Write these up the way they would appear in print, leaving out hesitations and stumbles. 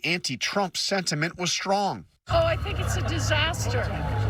Anti-Trump sentiment was strong. Oh, I think it's a disaster.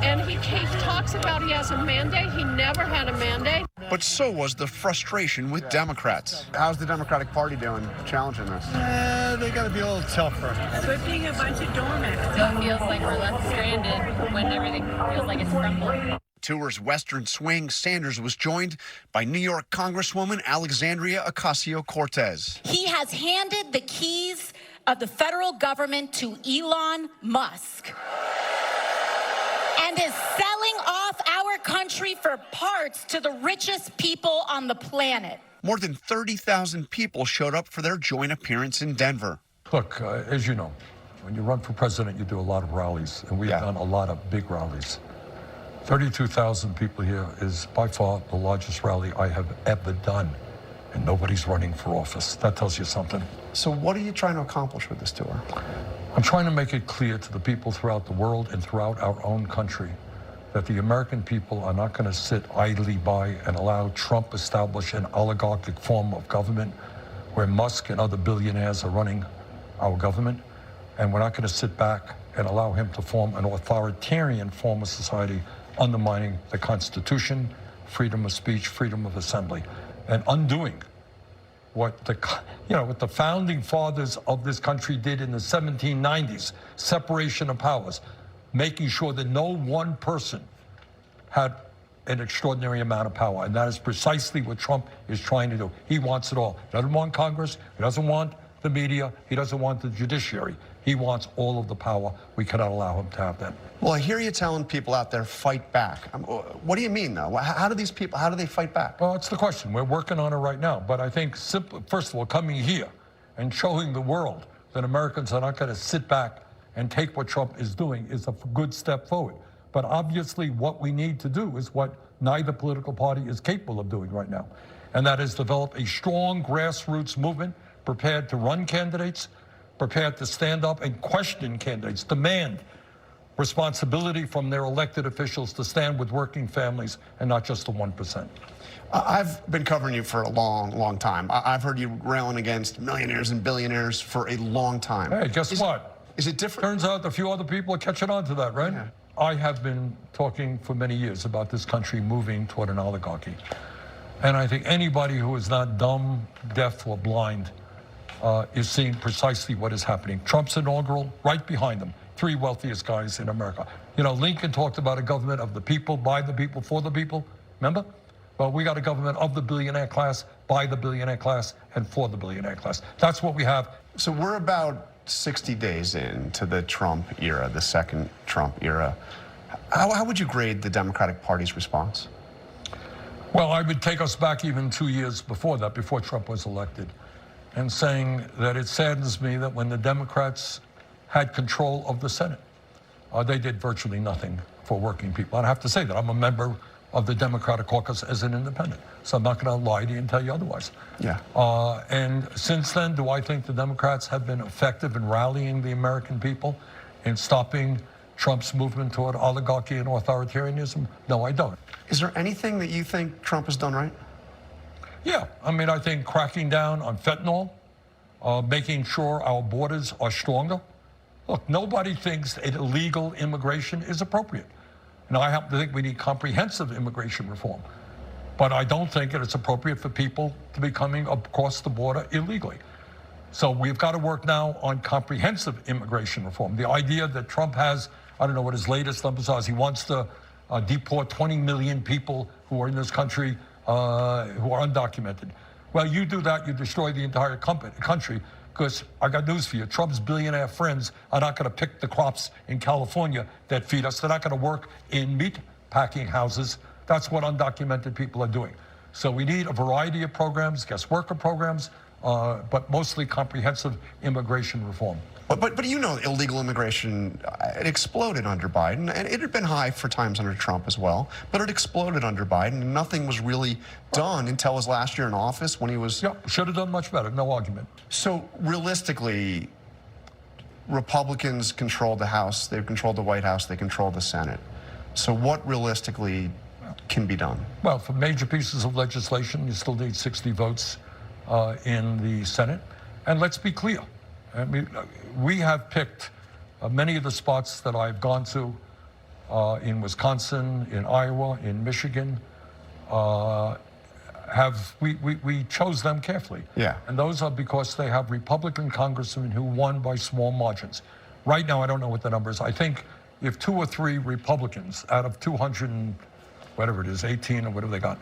And he talks about he has a mandate. He never had a mandate. But so was the frustration with Democrats. How's the Democratic Party doing challenging this? They got to be a little tougher. We're being a bunch of doormats. Still feels like we're left stranded when everything feels like it's crumbling. Tour's Western swing, Sanders was joined by New York Congresswoman Alexandria Ocasio-Cortez. He has handed the keys of the federal government to Elon Musk and is selling off our country for parts to the richest people on the planet. More than 30,000 people showed up for their joint appearance in Denver. Look, as you know, when you run for president, you do a lot of rallies, and we've done a lot of big rallies. 32,000 people here is by far the largest rally I have ever done, and nobody's running for office. That tells you something. So what are you trying to accomplish with this tour? I'm trying to make it clear to the people throughout the world and throughout our own country that the American people are not going to sit idly by and allow Trump establish an oligarchic form of government where Musk and other billionaires are running our government. And we're not going to sit back and allow him to form an authoritarian form of society undermining the Constitution, freedom of speech, freedom of assembly, and undoing what the founding fathers of this country did in the 1790s, separation of powers, making sure that no one person had an extraordinary amount of power. And that is precisely what Trump is trying to do. He wants it all. He doesn't want Congress. He doesn't want the media. He doesn't want the judiciary. He wants all of the power. We cannot allow him to have that. Well, I hear you telling people out there, fight back. What do you mean, though? How do these people, how do they fight back? Well, it's the question. We're working on it right now. But I think, first of all, coming here and showing the world that Americans are not going to sit back and take what Trump is doing is a good step forward. But obviously, what we need to do is what neither political party is capable of doing right now. And that is develop a strong grassroots movement prepared to run candidates, prepared to stand up and question candidates, demand responsibility from their elected officials to stand with working families and not just the 1%. I've been covering you for a long, long time. I've heard you railing against millionaires and billionaires for a long time. Hey, guess what? Is it different? Turns out a few other people are catching on to that, right? Yeah. I have been talking for many years about this country moving toward an oligarchy. And I think anybody who is not dumb, deaf, or blind is seeing precisely what is happening. Trump's inaugural, right behind him, 3 wealthiest guys in America. You know, Lincoln talked about a government of the people, by the people, for the people. Remember? Well, we got a government of the billionaire class, by the billionaire class, and for the billionaire class. That's what we have. So we're about 60 days into the Trump era, the second Trump era. How would you grade the Democratic Party's response? Well, I would take us back even 2 years before that, before Trump was elected, and saying that it saddens me that when the Democrats had control of the Senate, they did virtually nothing for working people. And I have to say that I'm a member of the Democratic caucus as an independent, so I'm not going to lie to you and tell you otherwise. Yeah. And since then, do I think the Democrats have been effective in rallying the American people in stopping Trump's movement toward oligarchy and authoritarianism? No, I don't. Is there anything that you think Trump has done right? Yeah, I mean, I think cracking down on fentanyl, making sure our borders are stronger. Look, nobody thinks that illegal immigration is appropriate. And I happen to think we need comprehensive immigration reform. But I don't think that it's appropriate for people to be coming across the border illegally. So we've got to work now on comprehensive immigration reform. The idea that Trump has, I don't know what his latest numbers are, he wants to deport 20 million people who are in this country who are undocumented. Well, you do that, you destroy the entire country, because I got news for you. Trump's billionaire friends are not going to pick the crops in California that feed us. They're not going to work in meat packing houses. That's what undocumented people are doing. So we need a variety of programs, guest worker programs, but mostly comprehensive immigration reform. But you know, illegal immigration, it exploded under Biden, and it had been high for times under Trump as well, but it exploded under Biden, and nothing was really done until his last year in office when he was... Yeah, should have done much better, no argument. So realistically, Republicans controlled the House, they've controlled the White House, they control the Senate. So what realistically can be done? Well, for major pieces of legislation, you still need 60 votes in the Senate. And let's be clear, I mean, we have picked many of the spots that I've gone to in Wisconsin, in Iowa, in Michigan. We chose them carefully. Yeah. And those are because they have Republican congressmen who won by small margins. Right now, I don't know what the number is. I think if 2 or 3 Republicans out of 200 and whatever it is, 18 or whatever they got,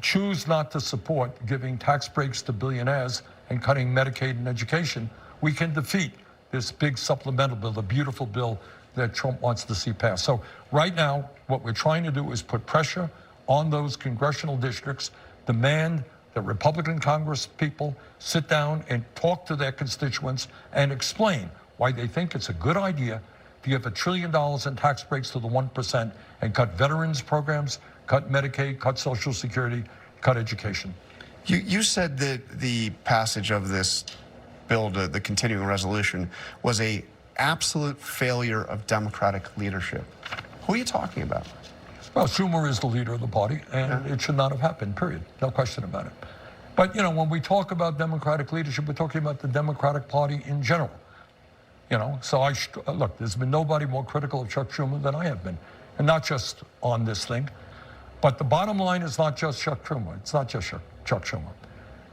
choose not to support giving tax breaks to billionaires and cutting Medicaid and education, we can defeat this big supplemental bill, the beautiful bill that Trump wants to see passed. So right now, what we're trying to do is put pressure on those congressional districts, demand that Republican Congress people sit down and talk to their constituents and explain why they think it's a good idea to give $1 trillion in tax breaks to the 1% and cut veterans programs, cut Medicaid, cut Social Security, cut education. You said that the passage of this bill, the continuing resolution, was a absolute failure of Democratic leadership. Who are you talking about? Well, Schumer is the leader of the party, and it should not have happened, period. No question about it. But, you know, when we talk about Democratic leadership, we're talking about the Democratic Party in general. You know, so look, there's been nobody more critical of Chuck Schumer than I have been, and not just on this thing. But the bottom line is not just Chuck Schumer. It's not just Chuck Schumer.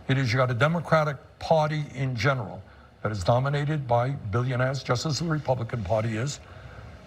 It is you got a Democratic Party in general that is dominated by billionaires, just as the Republican Party is,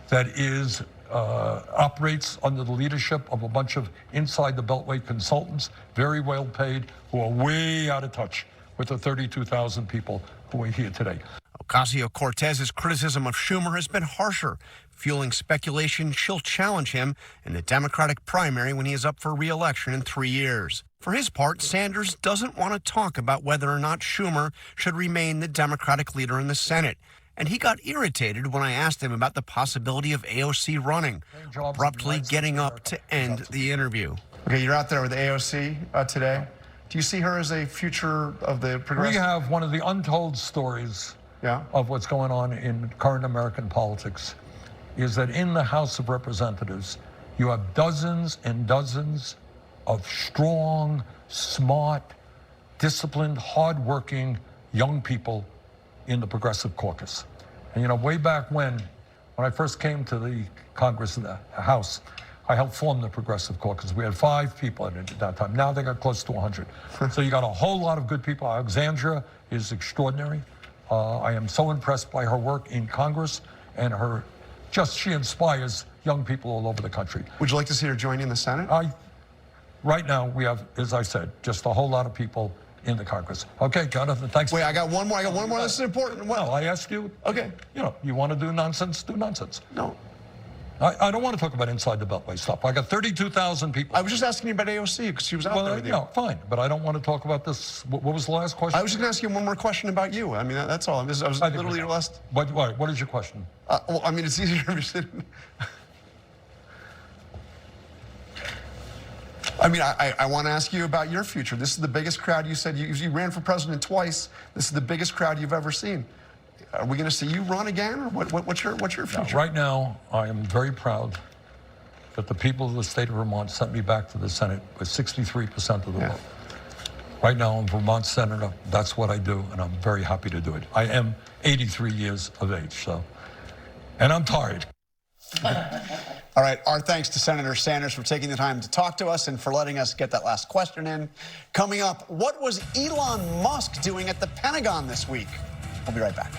that is operates under the leadership of a bunch of inside the Beltway consultants, very well paid, who are way out of touch with the 32,000 people who are here today. Ocasio-Cortez's criticism of Schumer has been harsher, fueling speculation she'll challenge him in the Democratic primary when he is up for re-election in 3 years. For his part, Sanders doesn't want to talk about whether or not Schumer should remain the Democratic leader in the Senate. And he got irritated when I asked him about the possibility of AOC running, abruptly getting up to end the interview. Okay, you're out there with AOC today. Do you see her as a future of the progressive? We have one of the untold stories of what's going on in current American politics, is that in the House of Representatives, you have dozens and dozens of strong, smart, disciplined, hardworking young people in the Progressive Caucus. And you know, way back when I first came to the Congress and the House, I helped form the Progressive Caucus. We had 5 people in it at that time. Now they got close to 100. So you got a whole lot of good people. Alexandria is extraordinary. I am so impressed by her work in Congress, and she inspires young people all over the country. Would you like to see her join in the Senate? Right now, we have, as I said, just a whole lot of people in the Congress. Okay, Jonathan, thanks. Wait, I got one more. This is important. Well, I asked you. Okay. You know, you want to do nonsense, do nonsense. No. I don't want to talk about inside the Beltway stuff. I got 32,000 people. I was just asking you about AOC because she was out there with you. Yeah, fine, but I don't want to talk about this. What was the last question? I was just going to ask you one more question about you. I mean, that's all. I was literally your last. What is your question? Well, I mean, it's easier if you're sitting. I mean, I want to ask you about your future. This is the biggest crowd. You said you ran for president twice. This is the biggest crowd you've ever seen. Are we going to see you run again, or what's your future? No, right now, I am very proud that the people of the state of Vermont sent me back to the Senate with 63% of the vote. Right now, I'm Vermont senator. That's what I do, and I'm very happy to do it. I am 83 years of age, and I'm tired. All right, our thanks to Senator Sanders for taking the time to talk to us and for letting us get that last question in. Coming up, what was Elon Musk doing at the Pentagon this week? We'll be right back.